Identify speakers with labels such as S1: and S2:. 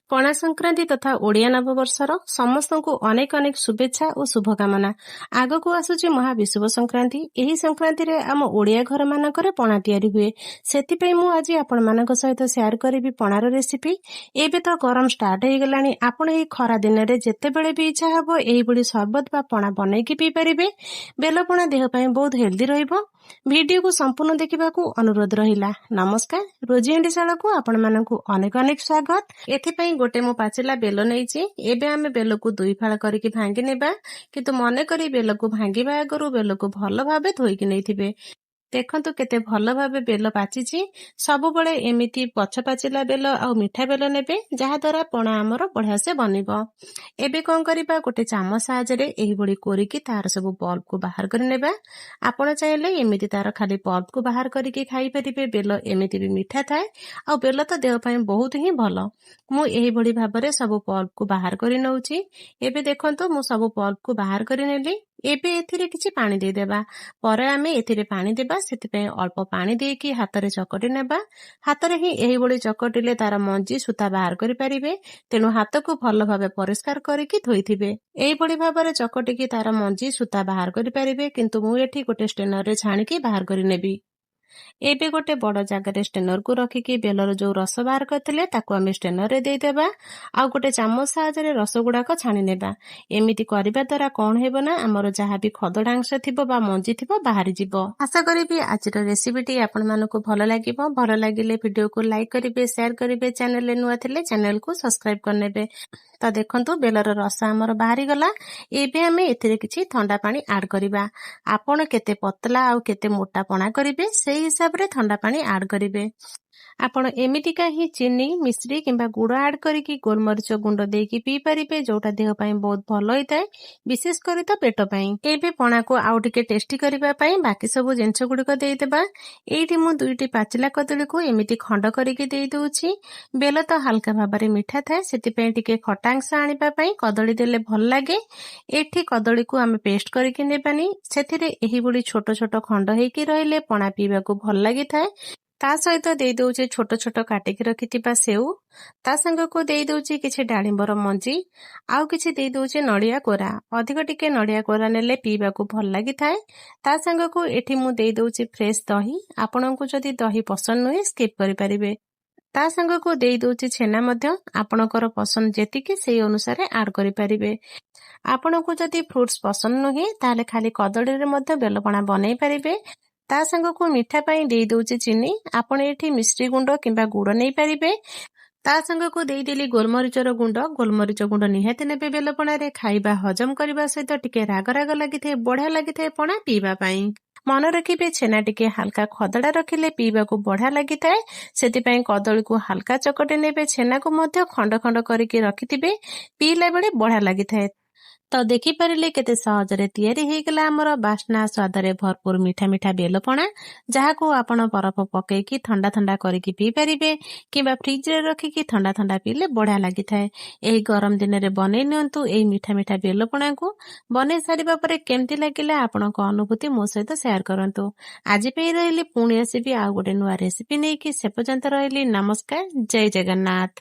S1: ପଣା ସଂକ୍ରାନ୍ତି ତଥା ଓଡ଼ିଆ ନବବର୍ଷର ସମସ୍ତଙ୍କୁ ଅନେକ ଅନେକ ଶୁଭେଚ୍ଛା ଓ ଶୁଭକାମନା। ଆଗକୁ ଆସୁଛି ମହାବିଷୁବ ସଂକ୍ରାନ୍ତି। ଏହି ସଂକ୍ରାନ୍ତିରେ ଆମ ଓଡ଼ିଆ ଘରମାନଙ୍କରେ ପଣା ତିଆରି ହୁଏ। ସେଥିପାଇଁ ମୁଁ ଆଜି ଆପଣମାନଙ୍କ ସହିତ ସେୟାର କରିବି ପଣାର ରେସିପି। ଏବେ ତ ଗରମ ଷ୍ଟାର୍ଟ ହେଇଗଲାଣି। ଆପଣ ଏହି ଖରା ଦିନରେ ଯେତେବେଳେ ବି ଇଚ୍ଛା ହେବ ଏହିଭଳି ସର୍ବତ ବା ପଣା ବନେଇକି ପିଇପାରିବେ। ବେଲପଣା ଦେହ ପାଇଁ ବହୁତ ହେଲ୍ଦି ରହିବ। ଭିଡିଓକୁ ସମ୍ପୂର୍ଣ୍ଣ ଦେଖିବାକୁ ଅନୁରୋଧ ରହିଲା। ନମସ୍କାର, ରୋଜି ହାଣ୍ଡିଶାଳକୁ ଆପଣମାନଙ୍କୁ ଅନେକ ଅନେକ ସ୍ୱାଗତ। ଏଥିପାଇଁ ଗୋଟେ ମୁଁ ପାଚିଲା ବେଲ ନେଇଛି। ଏବେ ଆମେ ବେଲକୁ 2 ଫାଳ କରିକି ଭାଙ୍ଗି ନେବା, କିନ୍ତୁ ମନେକରି ବେଲକୁ ଭାଙ୍ଗିବା ଆଗରୁ ବେଲକୁ ଭଲ ଭାବେ ଧୋଇକି ନେଇଥିବେ। ଦେଖନ୍ତୁ କେତେ ଭଲ ଭାବେ ବେଲ ପାଚିଛି। ସବୁବେଳେ ଏମିତି ପଛ ପାଚିଲା ବେଲ ଆଉ ମିଠା ବେଲ ନେବେ, ଯାହା ଦ୍ୱାରା ପଣା ଆମର ବଢିଆ ସେ ବନିବ। ଏବେ କଣ କରିବା, ଗୋଟେ ଚାମଚ ସାହାଯ୍ୟରେ ଏହିଭଳି କୋରିକି ତାର ସବୁ ପଲ୍ପକୁ ବାହାର କରି ନେବା। ଆପଣ ଚାହିଁଲେ ଏମିତି ତାର ଖାଲି ପଲ୍ପକୁ ବାହାର କରିକି ଖାଇପାରିବେ। ବେଲ ଏମିତି ବି ମିଠା ଥାଏ, ଆଉ ବେଲ ତ ଦେହ ପାଇଁ ବହୁତ ହିଁ ଭଲ। ମୁଁ ଏହିଭଳି ଭାବରେ ସବୁ ପଲ୍ପକୁ ବାହାର କରି ନେଉଛି। ଏବେ ଦେଖନ୍ତୁ ମୁଁ ସବୁ ପଲ୍ପକୁ ବାହାର କରି ନେଲି। ଏବେ ଏଥିରେ କିଛି ପାଣି ଦେଇଦେବା। ପରେ ଆମେ ଏଥିରେ ପାଣି ଦେବା, ସେଥିପାଇଁ ଅଳ୍ପ ପାଣି ଦେଇକି ହାତରେ ଚକଟି ନେବା। ହାତରେ ହିଁ ଏହିଭଳି ଚକଟିଲେ ତାର ମଞ୍ଜି ସୂତା ବାହାର କରିପାରିବେ। ତେଣୁ ହାତକୁ ଭଲ ଭାବେ ପରିଷ୍କାର କରିକି ଧୋଇଥିବେ। ଏହିଭଳି ଭାବରେ ଚକଟିକି ତାର ମଞ୍ଜି ସୂତା ବାହାର କରିପାରିବେ, କିନ୍ତୁ ମୁଁ ଏଠି ଗୋଟେ ଷ୍ଟେନରରେ ଛାଣିକି ବାହାର କରି ନେବି। ଏବେ ଗୋଟେ ବଡ ଜାଗାରେ ଷ୍ଟେନରକୁ ରଖିକି ବେଲର ଯୋଉ ରସ ବାହାର କରିଥିଲେ ତାକୁ ଆମେ ଷ୍ଟେନରରେ ଦେଇଦେବା। ଆଉ ଗୋଟେ ଚାମଚ ସାହାଯ୍ୟରେ ରସ ଗୁଡାକ ଛାଣି ନେବା। ଏମିତି କରିବା ଦ୍ୱାରା କଣ ହେବ ନା, ଆମର ଯାହାବି ଖଦଡାଂଶ ଥିବ ବା ମଞ୍ଜି ଥିବ ବାହାରିଯିବ। ଆଶା କରିବି ଆଜିର ରେସିପିଟି ଆପଣମାନଙ୍କୁ ଭଲ ଲାଗିବ। ଭଲ ଲାଗିଲେ ଭିଡିଓକୁ ଲାଇକ୍ କରିବେ, ସେୟାର କରିବେ। ଚ୍ୟାନେଲରେ ନୂଆ ଥିଲେ ଚ୍ୟାନେଲକୁ ସବସ୍କ୍ରାଇବ କରିନେବେ। ତ ଦେଖନ୍ତୁ ବେଲର ରସ ଆମର ବାହାରିଗଲା। ଏବେ ଆମେ ଏଥିରେ କିଛି ଥଣ୍ଡା ପାଣି ଆଡ୍ କରିବା। ଆପଣ କେତେ ପତଳା ଆଉ କେତେ ମୋଟା ପଣା କରିବେ ସେଇ ହିସାବରେ ଥଣ୍ଡା ପାଣି ଆଡ୍ କରିବେ। ଆପଣ ଏମିତିକା ହିଁ ଚିନି, ମିଶ୍ରି କିମ୍ବା ଗୁଡ଼ ଆଡ୍ କରିକି ଗୋଲମରିଚ ଗୁଣ୍ଡ ଦେଇକି ପିଇ ପାରିବେ, ଯୋଉଟା ଦେହ ପାଇଁ ବହୁତ ଭଲ ହୋଇଥାଏ, ବିଶେଷ କରି ତ ପେଟ ପାଇଁ। ଏବେ ପଣାକୁ ଆଉ ଟିକେ ଟେଷ୍ଟି କରିବା ପାଇଁ ବାକି ସବୁ ଜିନିଷ ଗୁଡିକ ଦେଇଦେବା। ଏଇଠି ମୁଁ 2ଟି ପାଚିଲା କଦଳୀକୁ ଏମିତି ଖଣ୍ଡ କରିକି ଦେଇ ଦଉଛି। ବେଲ ତ ହାଲକା ଭାବରେ ମିଠା ଥାଏ, ସେଥିପାଇଁ ଟିକେ ଖଟାଂଶ ଆଣିବା ପାଇଁ କଦଳୀ ଦେଲେ ଭଲ ଲାଗେ। ଏଠି କଦଳୀକୁ ଆମେ ପେଷ୍ଟ କରିକି ନେବାନି, ସେଥିରେ ଏହିଭଳି ଛୋଟ ଛୋଟ ଖଣ୍ଡ ହେଇକି ରହିଲେ ପଣା ପିଇବାକୁ ଭଲ ଲାଗିଥାଏ। ତା ସହିତ ଦେଇ ଦଉଛି ଛୋଟ ଛୋଟ କାଟିକି ରଖିଥିବା ସେଉ। ତା ସାଙ୍ଗକୁ ଦେଇ ଦଉଛି କିଛି ଡାଳିମ୍ବର ମଞ୍ଜି, ଆଉ କିଛି ଦେଇ ଦଉଛି ନଡିଆ କୋରା। ଅଧିକ ଟିକେ ନଡିଆ କୋରା ନେଲେ ପିଇବାକୁ ଭଲ ଲାଗିଥାଏ। ତା ସାଙ୍ଗକୁ ଏଠି ମୁଁ ଦେଇ ଦଉଛି ଫ୍ରେଶ ଦହି। ଆପଣଙ୍କୁ ଯଦି ଦହି ପସନ୍ଦ ନୁହେଁ ସ୍କିପ୍ କରିପାରିବେ। ତା ସାଙ୍ଗକୁ ଦେଇ ଦଉଛି ଛେନା ମଧ୍ୟ। ଆପଣଙ୍କର ପସନ୍ଦ ଯେତିକି ସେଇ ଅନୁସାରେ ଆଡ୍ କରିପାରିବେ। ଆପଣଙ୍କୁ ଯଦି ଫ୍ରୁଟ୍ସ ପସନ୍ଦ ନୁହେଁ ତାହେଲେ ଖାଲି କଦଳୀରେ ମଧ୍ୟ ବେଲପଣା ବନେଇ ପାରିବେ। ତା ସାଙ୍ଗକୁ ମିଠା ପାଇଁ ଦେଇ ଦଉଛି ଚିନି। ଆପଣ ଏଠି ମିଶ୍ରି ଗୁଣ୍ଡ କିମ୍ବା ଗୁଡ଼ ନେଇପାରିବେ। ତା ସାଙ୍ଗକୁ ଦେଇଦେଲି ଗୋଲମରିଚର ଗୁଣ୍ଡ। ଗୋଲମରିଚ ଗୁଣ୍ଡ ନିହାତି ନେବେ ବେଲପଣାରେ। ଖାଇବା ହଜମ କରିବା ସହିତ ଟିକେ ରାଗ ରାଗ ଲାଗିଥାଏ, ବଢିଆ ଲାଗିଥାଏ ପଣା ପିଇବା ପାଇଁ। ମନେ ରଖିବେ, ଛେନା ଟିକେ ହାଲକା ଖଦଡା ରଖିଲେ ପିଇବାକୁ ବଢିଆ ଲାଗିଥାଏ। ସେଥିପାଇଁ କଦଳୀକୁ ହାଲକା ଚକଟି ନେବେ, ଛେନାକୁ ମଧ୍ୟ ଖଣ୍ଡ ଖଣ୍ଡ କରିକି ରଖିଥିବେ। ପିଇଲା ବେଳେ ବଢିଆ ଲାଗିଥାଏ। ତ ଦେଖିପାରିଲେ କେତେ ସହଜରେ ତିଆରି ହେଇଗଲା ଆମର ବାସ୍ନା ସ୍ୱାଦରେ ଭରପୁର ମିଠା ମିଠା ବେଲପଣା, ଯାହାକୁ ଆପଣ ବରଫ ପକେଇକି ଥଣ୍ଡା ଥଣ୍ଡା କରିକି ପିଇ ପାରିବେ କିମ୍ବା ଫ୍ରିଜରେ ରଖିକି ଥଣ୍ଡା ଥଣ୍ଡା ପିଇଲେ ବଢିଆ ଲାଗିଥାଏ। ଏହି ଗରମ ଦିନରେ ବନେଇ ନିଅନ୍ତୁ ଏହି ମିଠା ମିଠା ବେଲପଣାକୁ। ବନେଇ ସାରିବା ପରେ କେମିତି ଲାଗିଲା ଆପଣଙ୍କ ଅନୁଭୂତି ମୋ ସହିତ ସେୟାର କରନ୍ତୁ। ଆଜି ପାଇଁ ରହିଲି, ପୁଣି ଆସିବି ଆଉ ଗୋଟେ ନୂଆ ରେସିପି ନେଇକି। ସେ ପର୍ଯ୍ୟନ୍ତ ରହିଲି, ନମସ୍କାର, ଜୟ ଜଗନ୍ନାଥ।